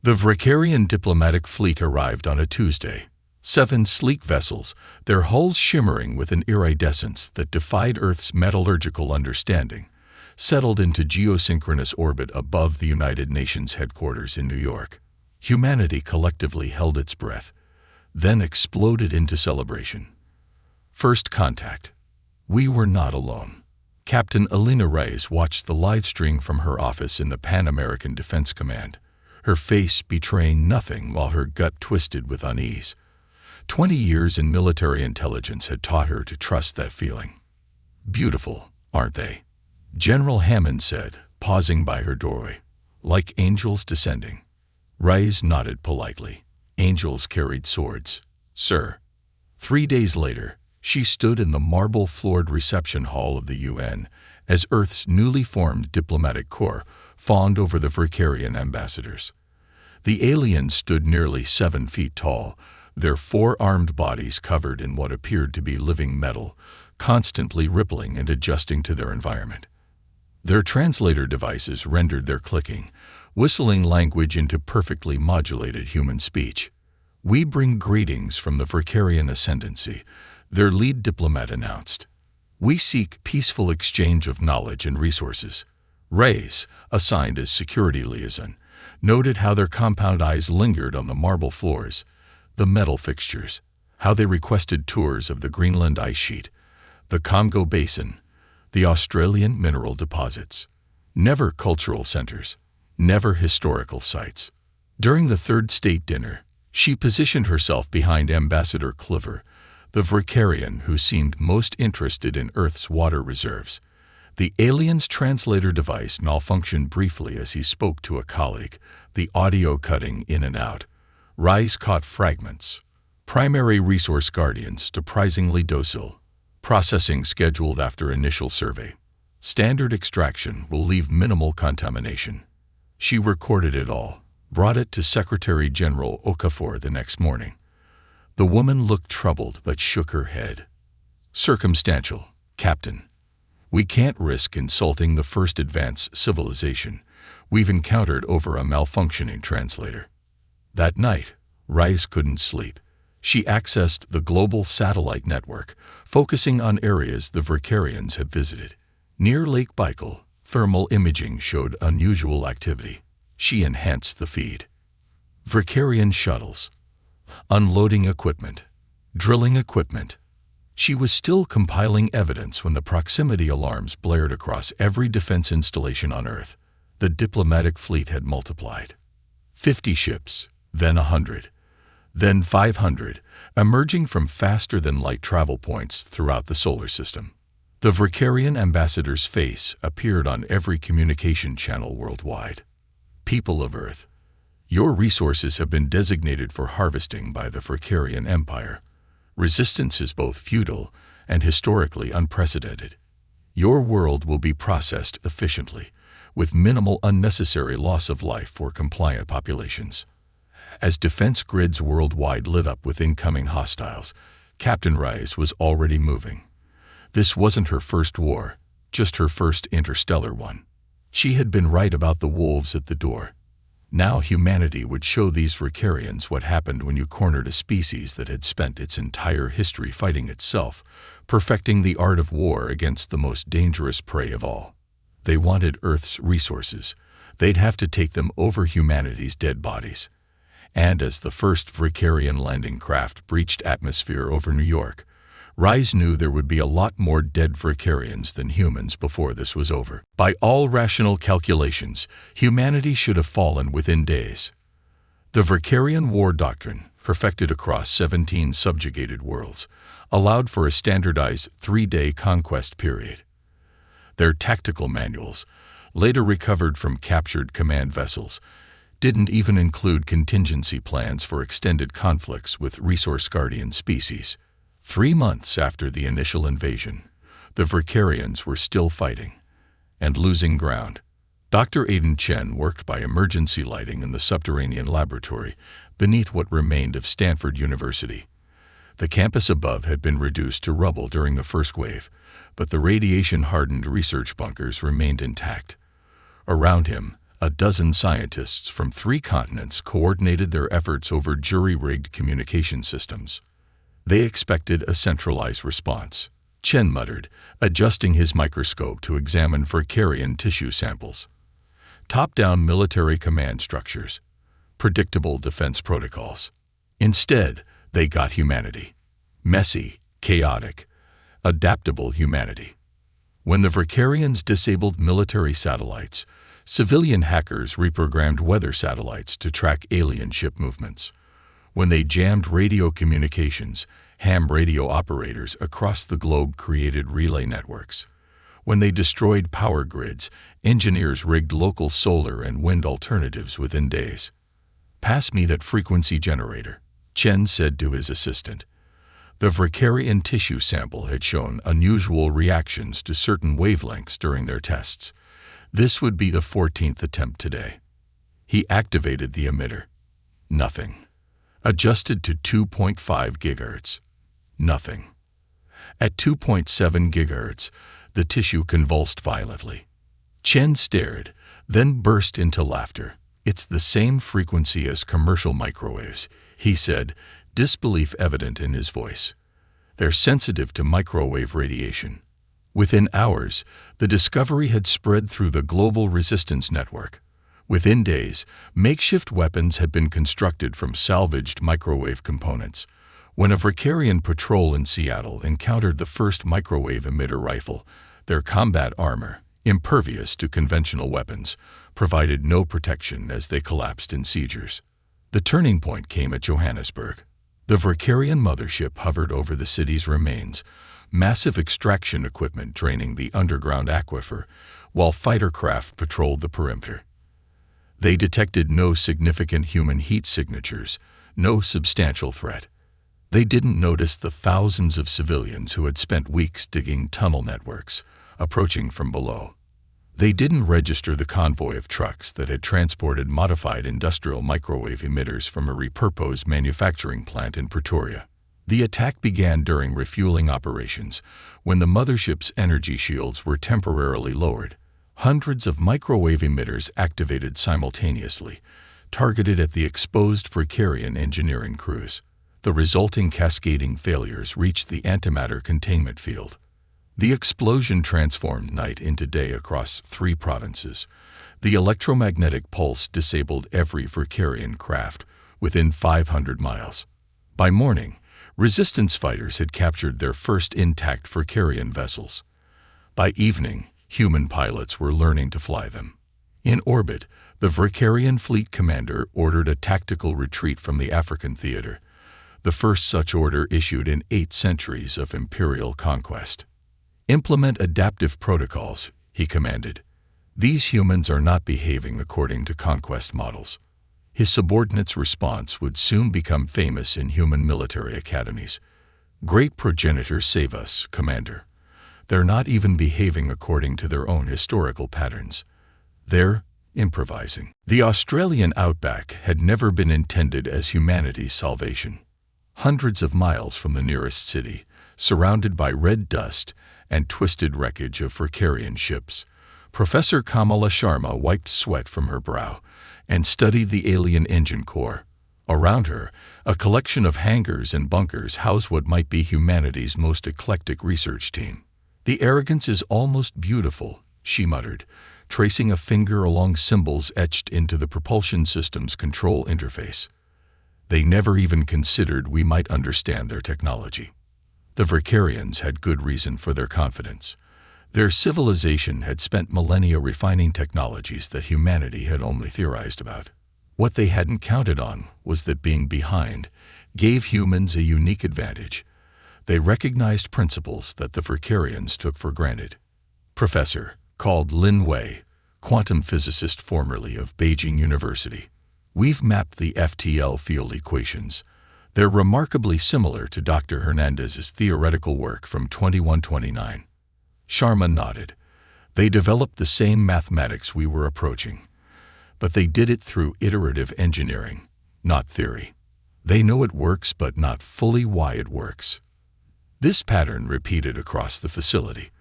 The Vricarian diplomatic fleet arrived on a Tuesday. 7 sleek vessels, their hulls shimmering with an iridescence that defied Earth's metallurgical understanding, settled into geosynchronous orbit above the United Nations headquarters in New York. Humanity collectively held its breath, then exploded into celebration. First contact. We were not alone. Captain Alina Reyes watched the live stream from her office in the Pan American Defense Command, her face betraying nothing while her gut twisted with unease. 20 years in military intelligence had taught her to trust that feeling. Beautiful, aren't they? General Hammond said, pausing by her doorway. Like angels descending. Reyes nodded politely. Angels carried swords, sir. 3 days later, she stood in the marble-floored reception hall of the UN as Earth's newly formed diplomatic corps fawned over the Vricarian ambassadors. The aliens stood nearly 7 feet tall, their 4-armed bodies covered in what appeared to be living metal, constantly rippling and adjusting to their environment. Their translator devices rendered their clicking, whistling language into perfectly modulated human speech. We bring greetings from the Vricarian Ascendancy, their lead diplomat announced. We seek peaceful exchange of knowledge and resources. Reyes, assigned as security liaison, noted how their compound eyes lingered on the marble floors, the metal fixtures, how they requested tours of the Greenland ice sheet, the Congo Basin, the Australian mineral deposits. Never cultural centers, never historical sites. During the third state dinner, she positioned herself behind Ambassador Cliver, the Vricarian who seemed most interested in Earth's water reserves. The alien's translator device malfunctioned briefly as he spoke to a colleague, the audio cutting in and out. Reyes caught fragments. Primary resource guardians, surprisingly docile. Processing scheduled after initial survey. Standard extraction will leave minimal contamination. She recorded it all, brought it to Secretary General Okafor the next morning. The woman looked troubled but shook her head. Circumstantial, Captain. We can't risk insulting the first advanced civilization we've encountered over a malfunctioning translator. That night, Reyes couldn't sleep. She accessed the global satellite network, focusing on areas the Vricarians had visited. Near Lake Baikal, thermal imaging showed unusual activity. She enhanced the feed. Vricarian shuttles. Unloading equipment. Drilling equipment. She was still compiling evidence when the proximity alarms blared across every defense installation on Earth. The diplomatic fleet had multiplied. 50 ships, then 100, then 500, emerging from faster-than-light travel points throughout the solar system. The Vricarian ambassador's face appeared on every communication channel worldwide. People of Earth, your resources have been designated for harvesting by the Vricarian Empire. Resistance is both futile and historically unprecedented. Your world will be processed efficiently, with minimal unnecessary loss of life for compliant populations. As defense grids worldwide lit up with incoming hostiles, Captain Reyes was already moving. This wasn't her first war, just her first interstellar one. She had been right about the wolves at the door. Now humanity would show these Vricarians what happened when you cornered a species that had spent its entire history fighting itself, perfecting the art of war against the most dangerous prey of all. They wanted Earth's resources. They'd have to take them over humanity's dead bodies. And as the first Vricarian landing craft breached atmosphere over New York, Reyes knew there would be a lot more dead Vricarians than humans before this was over. By all rational calculations, humanity should have fallen within days. The Vricarian war doctrine, perfected across 17 subjugated worlds, allowed for a standardized 3-day conquest period. Their tactical manuals, later recovered from captured command vessels, didn't even include contingency plans for extended conflicts with resource guardian species. 3 months after the initial invasion, the Vricarians were still fighting and losing ground. Dr. Aidan Chen worked by emergency lighting in the subterranean laboratory beneath what remained of Stanford University. The campus above had been reduced to rubble during the first wave, but the radiation-hardened research bunkers remained intact. Around him, A dozen scientists from 3 continents coordinated their efforts over jury-rigged communication systems. They expected a centralized response, Chen muttered, adjusting his microscope to examine Verkarian tissue samples. Top-down military command structures, predictable defense protocols. Instead, they got humanity. Messy, chaotic, adaptable humanity. When the Verkarians disabled military satellites, civilian hackers reprogrammed weather satellites to track alien ship movements. When they jammed radio communications, ham radio operators across the globe created relay networks. When they destroyed power grids, engineers rigged local solar and wind alternatives within days. "Pass me that frequency generator," Chen said to his assistant. The Verkarian tissue sample had shown unusual reactions to certain wavelengths during their tests. This would be the 14th attempt today. He activated the emitter. Nothing. Adjusted to 2.5 gigahertz. Nothing. At 2.7 gigahertz, the tissue convulsed violently. Chen stared, then burst into laughter. "It's the same frequency as commercial microwaves," he said, disbelief evident in his voice. "They're sensitive to microwave radiation." Within hours, the discovery had spread through the global resistance network. Within days, makeshift weapons had been constructed from salvaged microwave components. When a Verkarian patrol in Seattle encountered the first microwave emitter rifle, their combat armor, impervious to conventional weapons, provided no protection as they collapsed in seizures. The turning point came at Johannesburg. The Verkarian mothership hovered over the city's remains, massive extraction equipment draining the underground aquifer, while fighter craft patrolled the perimeter. They detected no significant human heat signatures, no substantial threat. They didn't notice the thousands of civilians who had spent weeks digging tunnel networks, approaching from below. They didn't register the convoy of trucks that had transported modified industrial microwave emitters from a repurposed manufacturing plant in Pretoria. The attack began during refueling operations, when the mothership's energy shields were temporarily lowered. Hundreds of microwave emitters activated simultaneously, targeted at the exposed Verkarian engineering crews. The resulting cascading failures reached the antimatter containment field. The explosion transformed night into day across 3 provinces. The electromagnetic pulse disabled every Verkarian craft within 500 miles. By morning, resistance fighters had captured their first intact Verkarian vessels. By evening, human pilots were learning to fly them. In orbit, the Verkarian fleet commander ordered a tactical retreat from the African theater, the first such order issued in 8 centuries of imperial conquest. "Implement adaptive protocols," he commanded. "These humans are not behaving according to conquest models." His subordinates' response would soon become famous in human military academies. "Great progenitors save us, Commander. They're not even behaving according to their own historical patterns. They're improvising." The Australian outback had never been intended as humanity's salvation. Hundreds of miles from the nearest city, surrounded by red dust and twisted wreckage of Verkarian ships, Professor Kamala Sharma wiped sweat from her brow and studied the alien engine core. Around her, a collection of hangars and bunkers housed what might be humanity's most eclectic research team. "The arrogance is almost beautiful," she muttered, tracing a finger along symbols etched into the propulsion system's control interface. They never even considered we might understand their technology. The Verkarians had good reason for their confidence. Their civilization had spent millennia refining technologies that humanity had only theorized about. What they hadn't counted on was that being behind gave humans a unique advantage. They recognized principles that the Verkarians took for granted. Professor, called Lin Wei, quantum physicist formerly of Beijing University. "We've mapped the FTL field equations. They're remarkably similar to Dr. Hernandez's theoretical work from 2129. Sharma nodded. "They developed the same mathematics we were approaching, but they did it through iterative engineering, not theory. They know it works, but not fully why it works." This pattern repeated across the facility.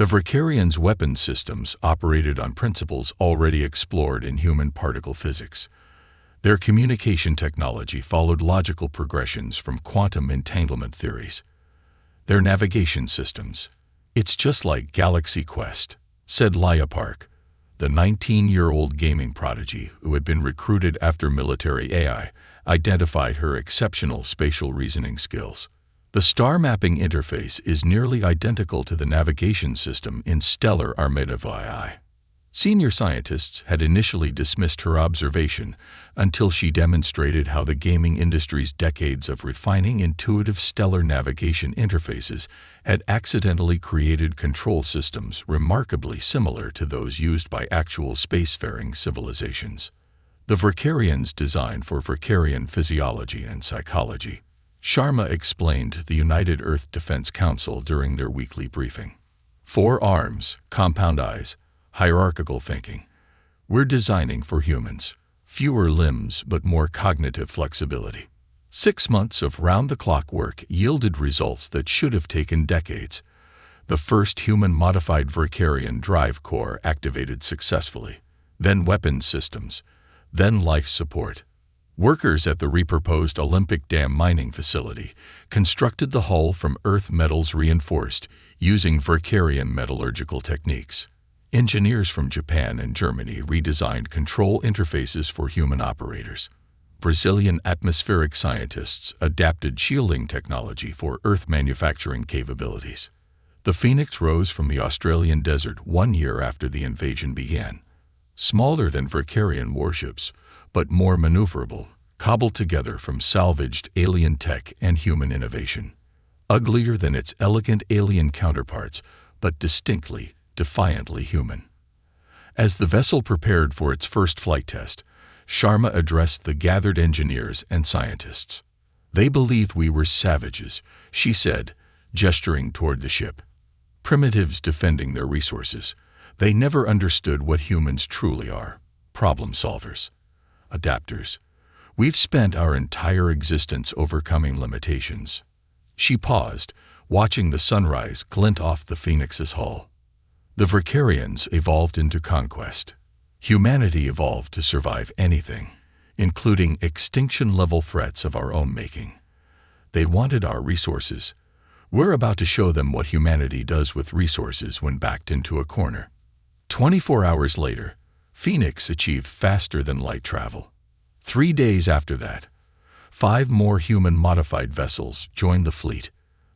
The Vicarians' weapons systems operated on principles already explored in human particle physics. Their communication technology followed logical progressions from quantum entanglement theories. Their navigation systems. "It's just like Galaxy Quest," said Laia Park, the 19-year-old gaming prodigy who had been recruited after military AI identified her exceptional spatial reasoning skills. The star mapping interface is nearly identical to the navigation system in Stellar Armada VI. Senior scientists had initially dismissed her observation until she demonstrated how the gaming industry's decades of refining intuitive stellar navigation interfaces had accidentally created control systems remarkably similar to those used by actual spacefaring civilizations. The Vicarians' design for Vicarian physiology and psychology. Sharma explained to the United Earth Defense Council during their weekly briefing. 4 arms, compound eyes, hierarchical thinking. We're designing for humans. Fewer limbs but more cognitive flexibility. 6 months of round-the-clock work yielded results that should have taken decades. The first human-modified Vicarian drive core activated successfully. Then weapons systems. Then life support. Workers at the repurposed Olympic Dam mining facility constructed the hull from earth metals reinforced using Vicarian metallurgical techniques. Engineers from Japan and Germany redesigned control interfaces for human operators. Brazilian atmospheric scientists adapted shielding technology for Earth manufacturing capabilities. The Phoenix rose from the Australian desert 1 year after the invasion began. Smaller than Vicarian warships, but more maneuverable, cobbled together from salvaged alien tech and human innovation. Uglier than its elegant alien counterparts, but distinctly, defiantly human. As the vessel prepared for its first flight test, Sharma addressed the gathered engineers and scientists. "They believed we were savages," she said, gesturing toward the ship. "Primitives defending their resources. They never understood what humans truly are. Problem solvers. Adapters. We've spent our entire existence overcoming limitations." She paused, watching the sunrise glint off the Phoenix's hull. The Vicarians evolved into conquest. Humanity evolved to survive anything, including extinction-level threats of our own making. They wanted our resources. We're about to show them what humanity does with resources when backed into a corner. 24 hours later, Phoenix achieved faster-than-light travel. 3 days after that, 5 more human-modified vessels joined the fleet.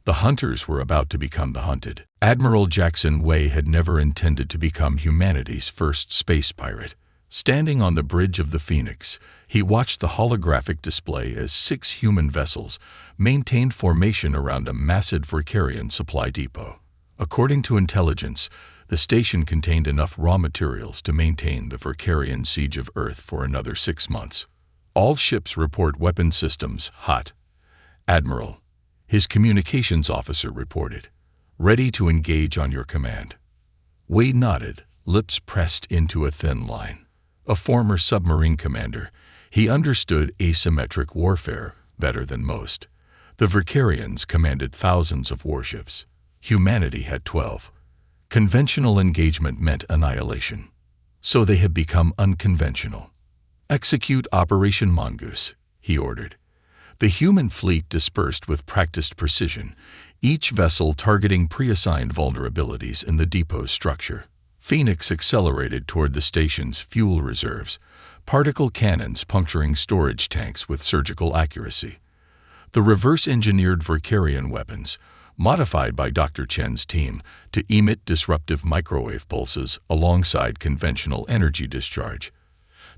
The hunters were about to become the hunted. Admiral Jackson Wei had never intended to become humanity's first space pirate. Standing on the bridge of the Phoenix, he watched the holographic display as 6 human vessels maintained formation around a massive Vicarian supply depot. According to intelligence, the station contained enough raw materials to maintain the Vicarian siege of Earth for another 6 months. "All ships report weapon systems hot. Admiral," his communications officer reported, "ready to engage on your command." Wade nodded, lips pressed into a thin line. A former submarine commander, he understood asymmetric warfare better than most. The Vicarians commanded thousands of warships. Humanity had 12. Conventional engagement meant annihilation. So they had become unconventional. "Execute Operation Mongoose," he ordered. The human fleet dispersed with practiced precision, each vessel targeting pre-assigned vulnerabilities in the depot's structure. Phoenix accelerated toward the station's fuel reserves, particle cannons puncturing storage tanks with surgical accuracy. The reverse-engineered Vicarian weapons, modified by Dr. Chen's team to emit disruptive microwave pulses alongside conventional energy discharge,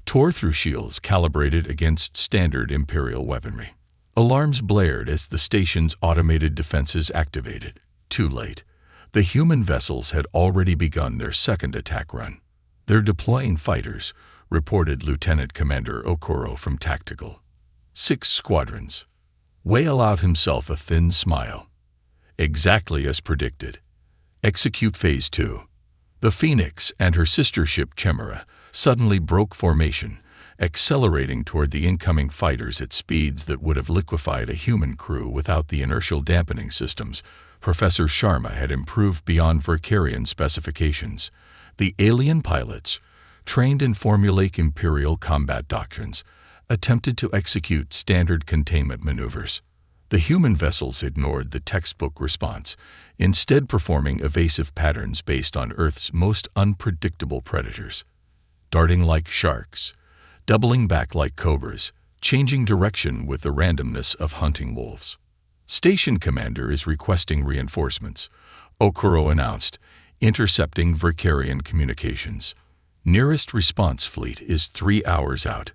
tore through shields calibrated against standard Imperial weaponry. Alarms blared as the station's automated defenses activated. Too late. The human vessels had already begun their second attack run. "They're deploying fighters," reported Lieutenant Commander Okoro from Tactical. 6 squadrons. Wei allowed himself a thin smile. Exactly as predicted. Execute Phase 2. The Phoenix and her sister ship Chimera suddenly broke formation, accelerating toward the incoming fighters at speeds that would have liquefied a human crew without the inertial dampening systems Professor Sharma had improved beyond Verkarian specifications. The alien pilots, trained in formulaic Imperial combat doctrines, attempted to execute standard containment maneuvers. The human vessels ignored the textbook response, instead performing evasive patterns based on Earth's most unpredictable predators. Darting like sharks, doubling back like cobras, changing direction with the randomness of hunting wolves. Station Commander is requesting reinforcements, Okuro announced, intercepting Verkarian communications. Nearest response fleet is 3 hours out.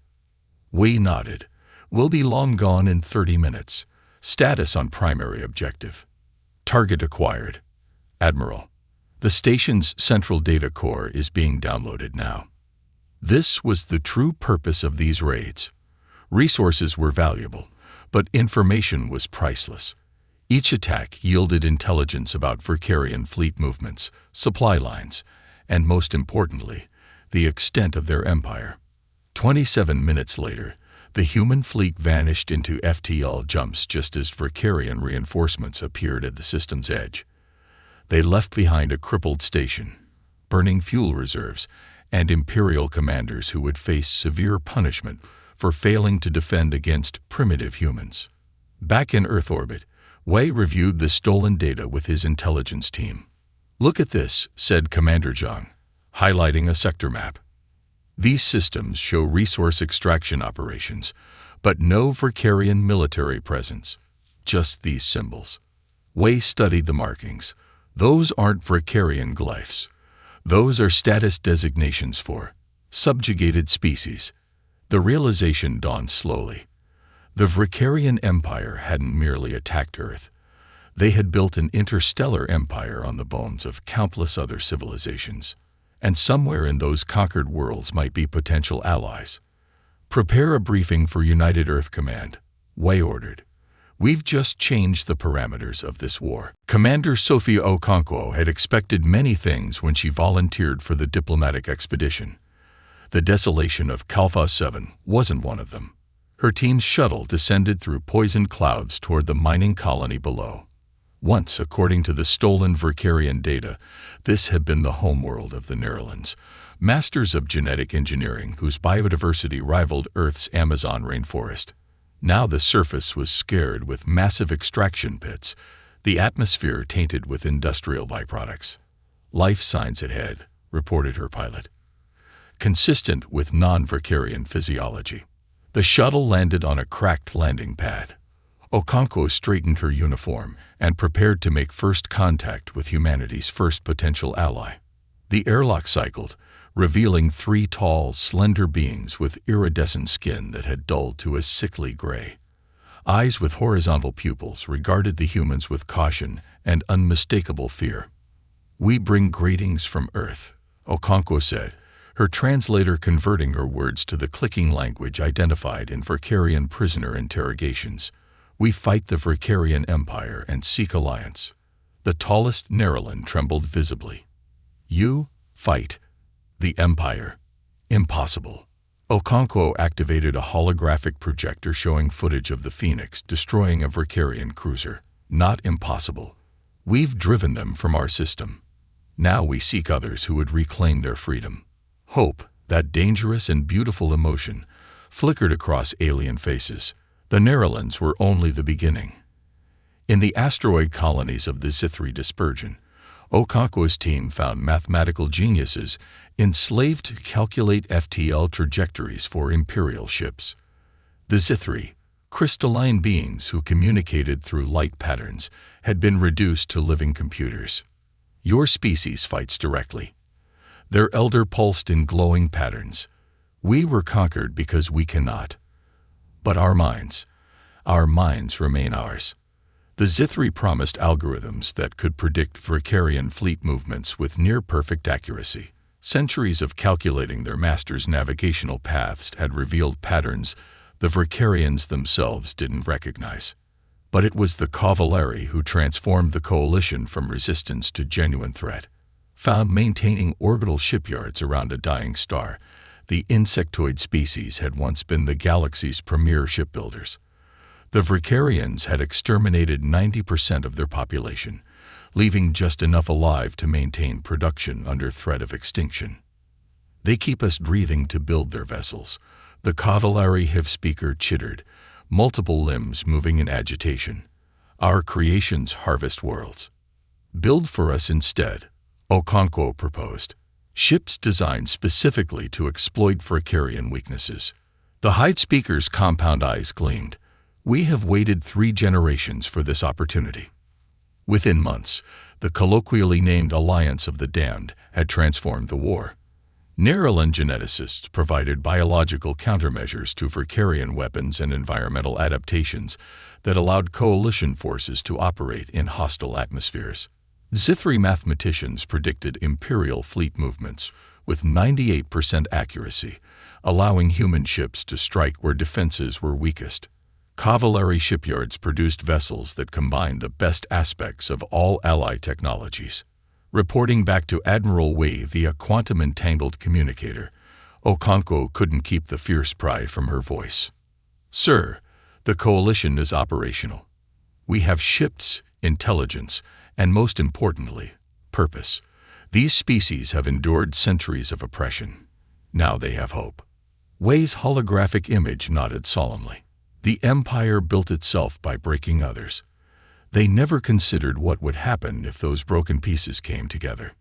Wei nodded. We'll be long gone in 30 minutes. Status on primary objective. Target acquired. Admiral. The station's central data core is being downloaded now. This was the true purpose of these raids. Resources were valuable, but information was priceless. Each attack yielded intelligence about Verkarian fleet movements, supply lines, and most importantly, the extent of their empire. 27 minutes later, the human fleet vanished into FTL jumps just as Verkarian reinforcements appeared at the system's edge. They left behind a crippled station, burning fuel reserves, and Imperial commanders who would face severe punishment for failing to defend against primitive humans. Back in Earth orbit, Wei reviewed the stolen data with his intelligence team. "Look at this," said Commander Zhang, highlighting a sector map. These systems show resource extraction operations, but no Verkarian military presence. Just these symbols. Wei studied the markings. Those aren't Verkarian glyphs. Those are status designations for subjugated species. The realization dawned slowly. The Verkarian Empire hadn't merely attacked Earth. They had built an interstellar empire on the bones of countless other civilizations. And somewhere in those conquered worlds might be potential allies. "Prepare a briefing for United Earth Command," Wei ordered. "We've just changed the parameters of this war." Commander Sophia Okonkwo had expected many things when she volunteered for the diplomatic expedition. The desolation of Kalfa 7 wasn't one of them. Her team's shuttle descended through poisoned clouds toward the mining colony below. Once, according to the stolen Verkarian data, this had been the homeworld of the Netherlands, masters of genetic engineering whose biodiversity rivaled Earth's Amazon rainforest. Now the surface was scarred with massive extraction pits, the atmosphere tainted with industrial byproducts. "Life signs ahead," reported her pilot, consistent with non-Verkarian physiology. The shuttle landed on a cracked landing pad. Okonkwo straightened her uniform and prepared to make first contact with humanity's first potential ally. The airlock cycled, revealing 3 tall, slender beings with iridescent skin that had dulled to a sickly gray. Eyes with horizontal pupils regarded the humans with caution and unmistakable fear. "We bring greetings from Earth," Okonkwo said, her translator converting her words to the clicking language identified in Verkarian prisoner interrogations. "We fight the Verkarian Empire and seek alliance." The tallest Nerelan trembled visibly. "You fight the Empire? Impossible." Okonkwo activated a holographic projector showing footage of the Phoenix destroying a Verkarian cruiser. "Not impossible. We've driven them from our system. Now we seek others who would reclaim their freedom." Hope, that dangerous and beautiful emotion, flickered across alien faces. The Netherlands were only the beginning. In the asteroid colonies of the Zithri dispersion, Okonkwo's team found mathematical geniuses enslaved to calculate FTL trajectories for Imperial ships. The Zithri, crystalline beings who communicated through light patterns, had been reduced to living computers. "Your species fights directly." Their elder pulsed in glowing patterns. "We were conquered because we cannot. But our minds remain ours." The Zithri promised algorithms that could predict Verkarian fleet movements with near-perfect accuracy. Centuries of calculating their masters' navigational paths had revealed patterns the Verkarians themselves didn't recognize. But it was the Cavalieri who transformed the coalition from resistance to genuine threat. Found maintaining orbital shipyards around a dying star, the insectoid species had once been the galaxy's premier shipbuilders. The Verkarians had exterminated 90% of their population, leaving just enough alive to maintain production under threat of extinction. They keep us breathing to build their vessels. The cavallari speaker chittered, multiple limbs moving in agitation. Our creations harvest worlds. Build for us instead, Okonkwo proposed. Ships designed specifically to exploit Vricarian weaknesses. The Hive speaker's compound eyes gleamed. We have waited 3 generations for this opportunity. Within months, the colloquially named Alliance of the Damned had transformed the war. Narration geneticists provided biological countermeasures to Vricarian weapons and environmental adaptations that allowed coalition forces to operate in hostile atmospheres. Zithri mathematicians predicted Imperial fleet movements with 98% accuracy, allowing human ships to strike where defenses were weakest. Cavallari shipyards produced vessels that combined the best aspects of all ally technologies. Reporting back to Admiral Wei via quantum-entangled communicator, Okonkwo couldn't keep the fierce pride from her voice. Sir, the coalition is operational. We have ships, intelligence, and most importantly, purpose. These species have endured centuries of oppression. Now they have hope. Wei's holographic image nodded solemnly. The Empire built itself by breaking others. They never considered what would happen if those broken pieces came together.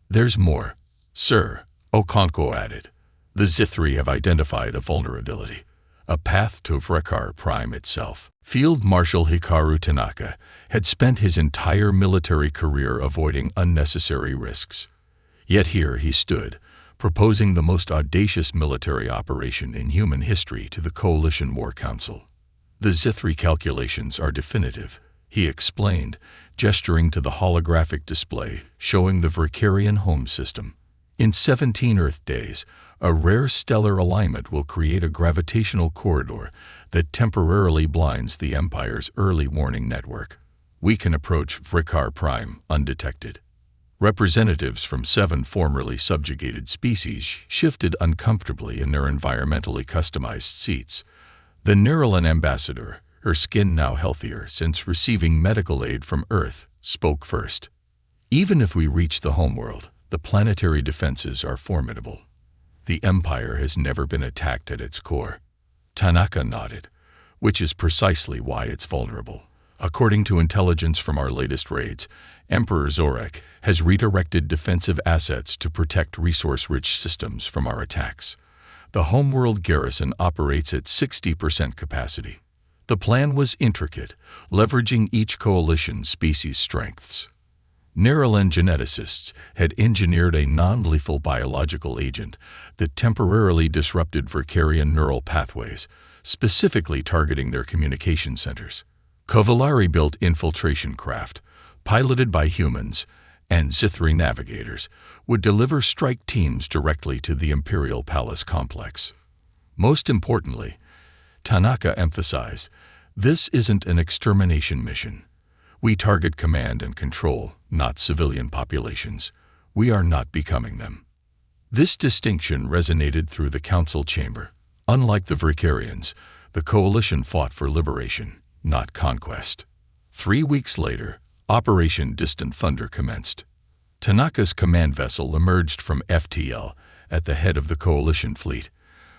There's more, sir, Okonkwo added. The Zithri have identified a vulnerability, a path to Vrikar Prime itself. Field Marshal Hikaru Tanaka had spent his entire military career avoiding unnecessary risks. Yet here he stood, proposing the most audacious military operation in human history to the Coalition War Council. The Zithri calculations are definitive, he explained, gesturing to the holographic display showing the Vricarian home system. In 17 Earth days, a rare stellar alignment will create a gravitational corridor that temporarily blinds the Empire's early warning network. We can approach Vrikar Prime undetected. Representatives from 7 formerly subjugated species shifted uncomfortably in their environmentally customized seats. The Narration ambassador, her skin now healthier since receiving medical aid from Earth, spoke first. Even if we reach the homeworld, the planetary defenses are formidable. The Empire has never been attacked at its core. Tanaka nodded, which is precisely why it's vulnerable. According to intelligence from our latest raids, Emperor Zorek has redirected defensive assets to protect resource-rich systems from our attacks. The homeworld garrison operates at 60% capacity. The plan was intricate, leveraging each coalition species' strengths. Narration geneticists had engineered a non-lethal biological agent that temporarily disrupted Vricarian neural pathways, specifically targeting their communication centers. Cavallari built infiltration craft, piloted by humans, and Zithri navigators would deliver strike teams directly to the Imperial Palace complex. Most importantly, Tanaka emphasized, this isn't an extermination mission. We target command and control, not civilian populations. We are not becoming them. This distinction resonated through the council chamber. Unlike the Vricarians, the coalition fought for liberation, not conquest. 3 weeks later, Operation Distant Thunder commenced. Tanaka's command vessel emerged from FTL at the head of the coalition fleet,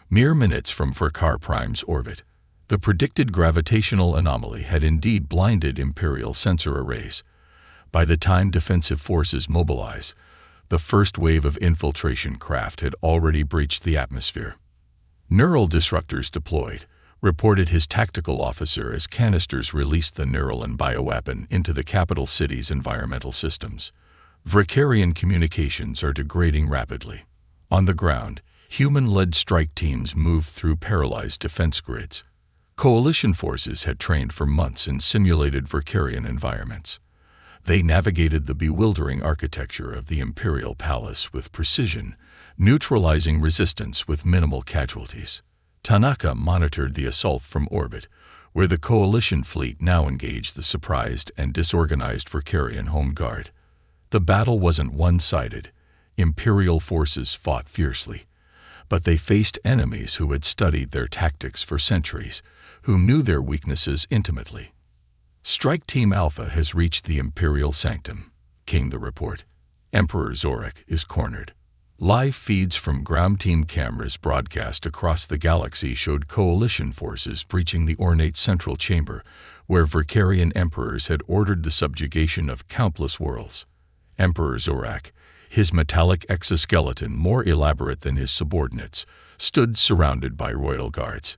mere minutes from Vrikar Prime's orbit. The predicted gravitational anomaly had indeed blinded Imperial sensor arrays. By the time defensive forces mobilize, the first wave of infiltration craft had already breached the atmosphere. Neural disruptors deployed, reported his tactical officer as canisters released the Narration bioweapon into the capital city's environmental systems. Vricarian communications are degrading rapidly. On the ground, human-led strike teams moved through paralyzed defense grids. Coalition forces had trained for months in simulated Vricarian environments. They navigated the bewildering architecture of the Imperial Palace with precision, neutralizing resistance with minimal casualties. Tanaka monitored the assault from orbit, where the coalition fleet now engaged the surprised and disorganized Vricarian home guard. The battle wasn't one-sided. Imperial forces fought fiercely, but they faced enemies who had studied their tactics for centuries, who knew their weaknesses intimately. Strike Team Alpha has reached the Imperial Sanctum, came the report. Emperor Zorak is cornered. Live feeds from ground team cameras broadcast across the galaxy showed coalition forces breaching the ornate central chamber, where Verkarian emperors had ordered the subjugation of countless worlds. Emperor Zorak, his metallic exoskeleton more elaborate than his subordinates, stood surrounded by royal guards.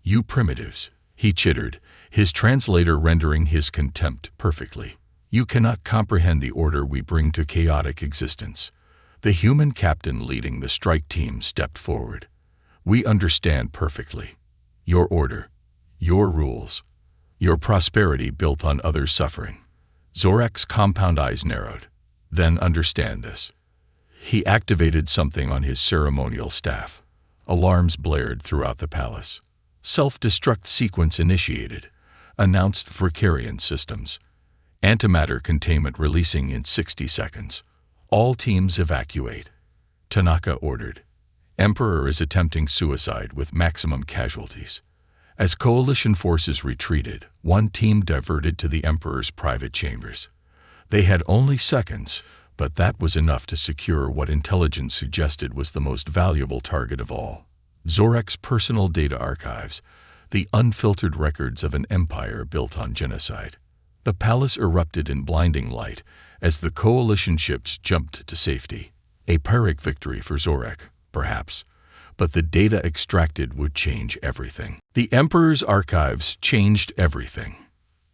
"You primitives," he chittered, his translator rendering his contempt perfectly. "You cannot comprehend the order we bring to chaotic existence." The human captain leading the strike team stepped forward. "We understand perfectly. Your order, your rules, your prosperity built on others' suffering." Zorak's compound eyes narrowed. "Then understand this." He activated something on his ceremonial staff. Alarms blared throughout the palace. "Self-destruct sequence initiated," announced Verkarian systems. "Antimatter containment releasing in 60 seconds. All teams evacuate." Tanaka ordered. "Emperor is attempting suicide with maximum casualties." As coalition forces retreated, one team diverted to the Emperor's private chambers. They had only seconds, but that was enough to secure what intelligence suggested was the most valuable target of all. Zorak's personal data archives, the unfiltered records of an empire built on genocide. The palace erupted in blinding light as the coalition ships jumped to safety. A Pyrrhic victory for Zorak, perhaps, but the data extracted would change everything. The Emperor's archives changed everything.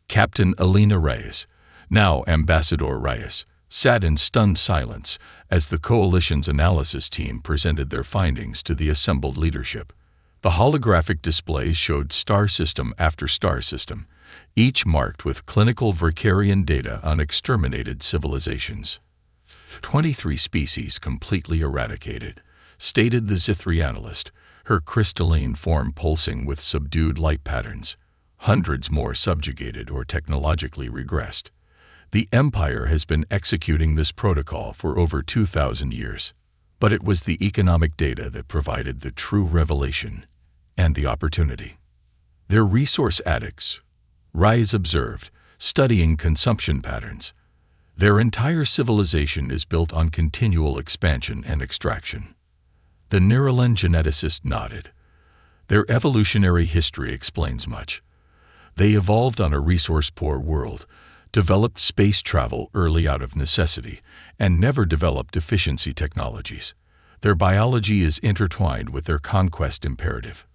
Captain Alina Reyes, now Ambassador Reyes, sat in stunned silence as the coalition's analysis team presented their findings to the assembled leadership. The holographic displays showed star system after star system, each marked with clinical Verkarian data on exterminated civilizations. 23 species completely eradicated, stated the Zithri analyst, her crystalline form pulsing with subdued light patterns. Hundreds more subjugated or technologically regressed. The Empire has been executing this protocol for over 2,000 years. But it was the economic data that provided the true revelation and the opportunity. "They're resource addicts," Rise observed, studying consumption patterns. "Their entire civilization is built on continual expansion and extraction." The Neuralin geneticist nodded. "Their evolutionary history explains much. They evolved on a resource-poor world, developed space travel early out of necessity, and never developed efficiency technologies. Their biology is intertwined with their conquest imperative.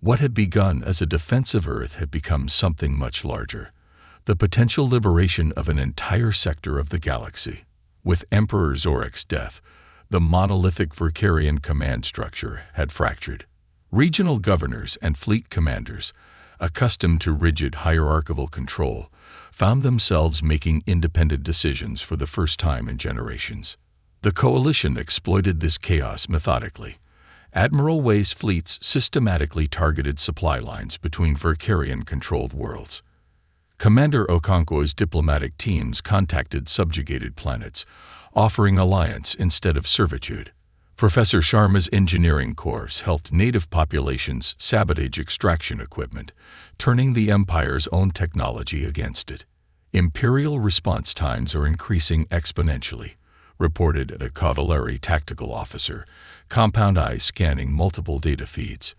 What had begun as a defense of Earth had become something much larger, the potential liberation of an entire sector of the galaxy. With Emperor Zorak's death, the monolithic Verkarian command structure had fractured. Regional governors and fleet commanders, accustomed to rigid hierarchical control, found themselves making independent decisions for the first time in generations. The coalition exploited this chaos methodically. Admiral Wei's fleets systematically targeted supply lines between Verkarian-controlled worlds. Commander Okonkwo's diplomatic teams contacted subjugated planets, offering alliance instead of servitude. Professor Sharma's engineering corps helped native populations sabotage extraction equipment, turning the Empire's own technology against it. Imperial response times are increasing exponentially, reported the Cavalieri tactical officer, compound eyes scanning multiple data feeds.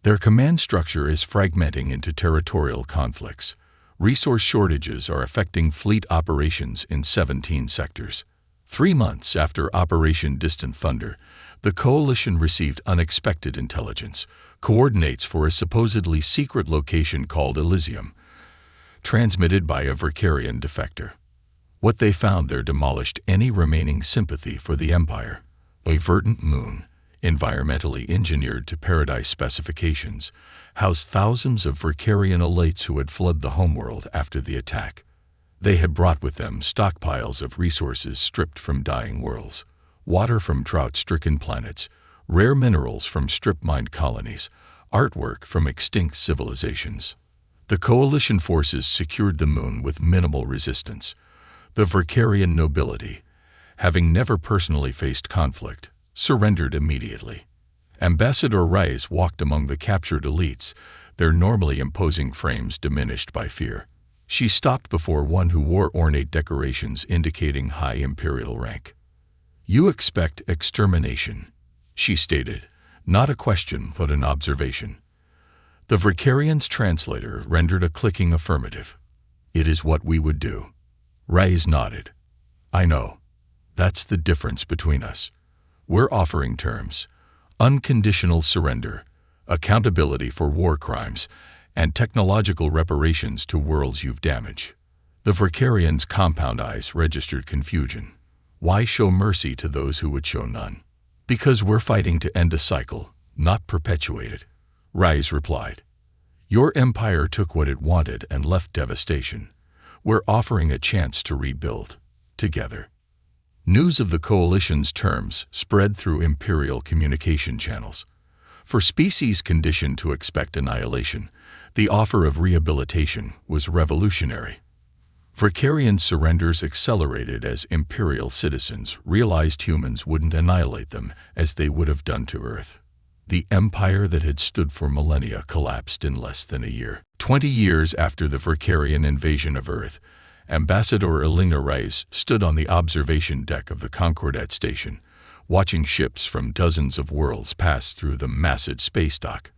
Their command structure is fragmenting into territorial conflicts. Resource shortages are affecting fleet operations in 17 sectors. 3 months after Operation Distant Thunder, the coalition received unexpected intelligence, coordinates for a supposedly secret location called Elysium, transmitted by a Verkarian defector. What they found there demolished any remaining sympathy for the Empire. A verdant moon, environmentally engineered to paradise specifications, housed thousands of Verkarian elites who had fled the homeworld after the attack. They had brought with them stockpiles of resources stripped from dying worlds, water from drought-stricken planets, rare minerals from strip-mined colonies, artwork from extinct civilizations. The coalition forces secured the moon with minimal resistance. The Verkarian nobility, having never personally faced conflict, surrendered immediately. Ambassador Reyes walked among the captured elites, their normally imposing frames diminished by fear. She stopped before one who wore ornate decorations indicating high imperial rank. "You expect extermination," she stated, not a question but an observation. The Vricarian's translator rendered a clicking affirmative. "It is what we would do." Reyes nodded. "I know. That's the difference between us. We're offering terms: unconditional surrender, accountability for war crimes, and technological reparations to worlds you've damaged." The Vricarian's compound eyes registered confusion. "Why show mercy to those who would show none?" "Because we're fighting to end a cycle, not perpetuate it," Reyes replied. "Your empire took what it wanted and left devastation. We're offering a chance to rebuild, together." News of the coalition's terms spread through imperial communication channels. For species conditioned to expect annihilation, the offer of rehabilitation was revolutionary. Vricarian surrenders accelerated as imperial citizens realized humans wouldn't annihilate them as they would have done to Earth. The empire that had stood for millennia collapsed in less than a year. 20 years after the Vricarian invasion of Earth, Ambassador Elena Reyes stood on the observation deck of the Concordat station, watching ships from dozens of worlds pass through the massive space dock.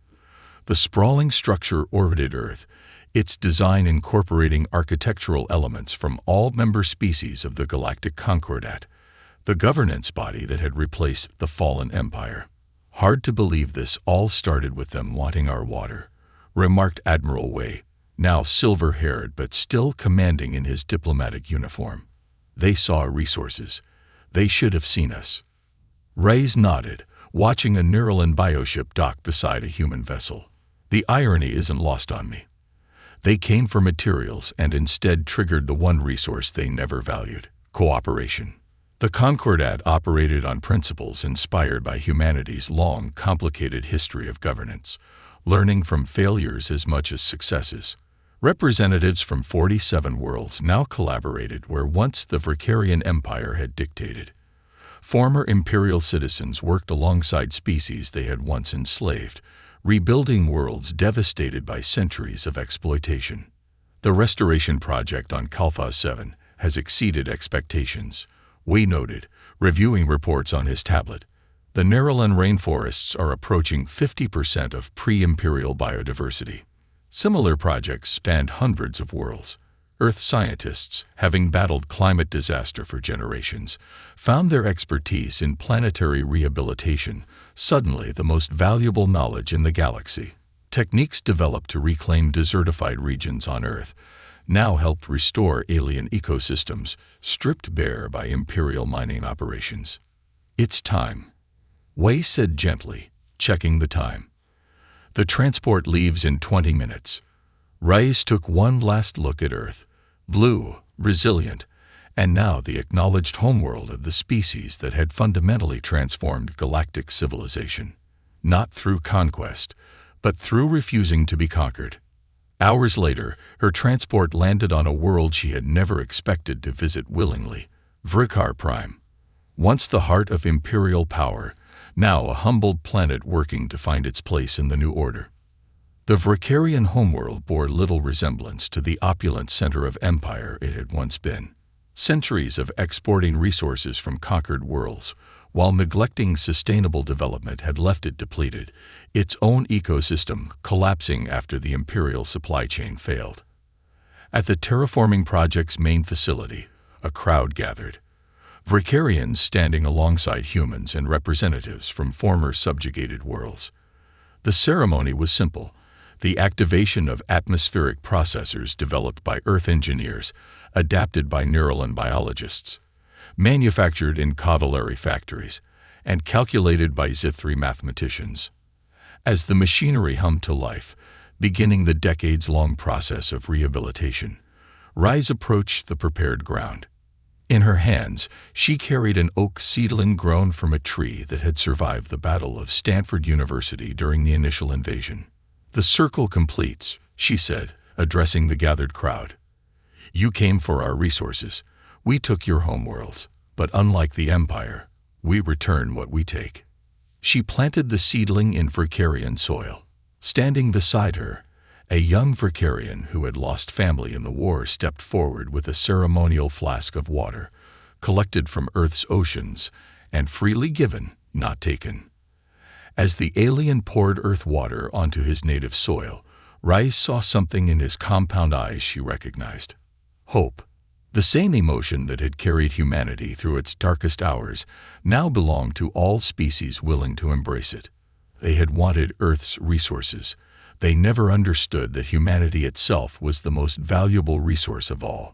The sprawling structure orbited Earth, its design incorporating architectural elements from all member species of the Galactic Concordat, the governance body that had replaced the fallen empire. "Hard to believe this all started with them wanting our water," remarked Admiral Wei, now silver-haired but still commanding in his diplomatic uniform. "They saw resources. They should have seen us." Reyes nodded, watching a Neuralan bioship dock beside a human vessel. "The irony isn't lost on me. They came for materials and instead triggered the one resource they never valued: cooperation." The Concordat operated on principles inspired by humanity's long, complicated history of governance, learning from failures as much as successes. Representatives from 47 worlds now collaborated where once the Vricarian Empire had dictated. Former imperial citizens worked alongside species they had once enslaved, rebuilding worlds devastated by centuries of exploitation. The restoration project on Kalfa 7 has exceeded expectations, Wei noted, reviewing reports on his tablet. The Neuralan rainforests are approaching 50% of pre-imperial biodiversity. Similar projects spanned hundreds of worlds. Earth scientists, having battled climate disaster for generations, found their expertise in planetary rehabilitation suddenly the most valuable knowledge in the galaxy. Techniques developed to reclaim desertified regions on Earth now helped restore alien ecosystems stripped bare by imperial mining operations. "It's time," Wei said gently, checking the time. "The transport leaves in 20 minutes. Reyes took one last look at Earth, blue, resilient, and now the acknowledged homeworld of the species that had fundamentally transformed galactic civilization. Not through conquest, but through refusing to be conquered. Hours later, her transport landed on a world she had never expected to visit willingly, Vricar Prime. Once the heart of imperial power, now a humbled planet working to find its place in the new order. The Vricarian homeworld bore little resemblance to the opulent center of empire it had once been. Centuries of exporting resources from conquered worlds, while neglecting sustainable development, had left it depleted, its own ecosystem collapsing after the imperial supply chain failed. At the terraforming project's main facility, a crowd gathered. Vricarians standing alongside humans and representatives from former subjugated worlds. The ceremony was simple: the activation of atmospheric processors developed by Earth engineers, adapted by Neuralan biologists, manufactured in cavallari factories, and calculated by Zithri mathematicians. As the machinery hummed to life, beginning the decades-long process of rehabilitation, Reyes approached the prepared ground. In her hands, she carried an oak seedling grown from a tree that had survived the Battle of Stanford University during the initial invasion. "The circle completes," she said, addressing the gathered crowd. "You came for our resources. We took your homeworlds. But unlike the Empire, we return what we take." She planted the seedling in Vricarian soil. Standing beside her, A young Vicarian who had lost family in the war stepped forward with a ceremonial flask of water, collected from Earth's oceans, and freely given, not taken. As the alien poured Earth water onto his native soil, Rice saw something in his compound eyes she recognized. Hope. The same emotion that had carried humanity through its darkest hours now belonged to all species willing to embrace it. They had wanted Earth's resources. They never understood that humanity itself was the most valuable resource of all.